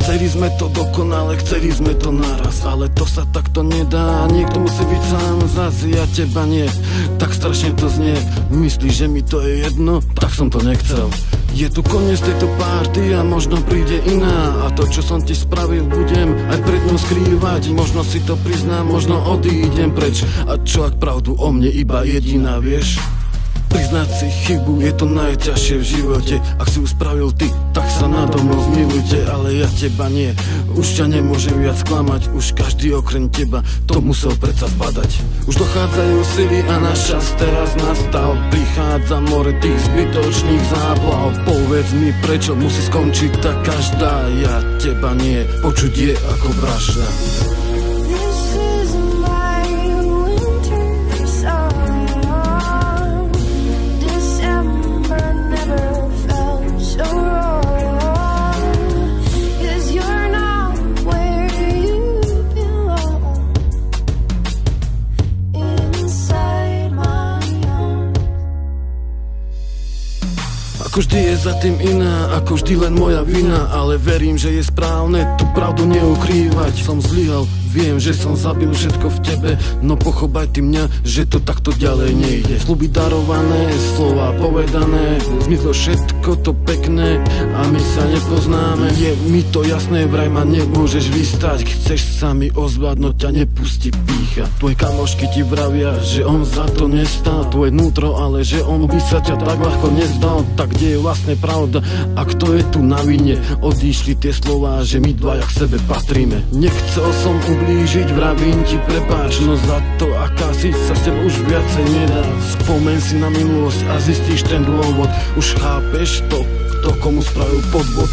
Chceli sme to dokonale, chceli sme to naraz, ale to sa takto nedá. Niekto musí byť sám, zase ja teba nie. Tak strašne to znie, myslíš, že mi to je jedno? Tak som to nechcel. Je tu koniec tejto párty a možno príde iná. A to, čo som ti spravil, budem aj pred ňou skrývať. Možno si to priznám, možno odídem preč. A čo ak pravdu o mne iba jediná vieš? Priznať si chybu je to najťažšie v živote. Ak si ju spravil ty, tak sa nado mnou zmilujte. Ale ja teba nie, už ťa nemôžem viac klamať. Už každý okrem teba to musel predsa zbadať. Už dochádzajú sily a náš čas teraz nastal. Prichádza more tých zbytočných záplav. Povedz mi, prečo musí skončiť tak každá. Ja teba nie, počuť je ako vražda. Ako vždy je za tým iná, ako vždy len moja vina. Ale verím, že je správne tú pravdu neukrývať. Som zlyhal, viem, že som zabil všetko v tebe. No pochopaj ty mňa, že to takto ďalej nejde. Sľuby darované, slova povedané, zmizlo všetko to pekné a my sa nepoznáme. Je mi to jasné, vraj ma nemôžeš vystať. Chceš sa mi ozvať, no ťa nepustí pýcha. Tvoje kamošky ti vravia, že on za to nestál. Tvoje vnútro, ale že on by sa ťa tak ľahko nezdal. Tak kde je vlastne pravda a kto je tu na vine? Odišli tie slová, že my dvaja k sebe patríme. Nechcel som ublížiť, vravím ti prepáč, no za to aká si sa s tebou už viacej nedá. Spomeň si na minulosť a zistíš ten dôvod. Už chápeš to, kto komu spravil podvod.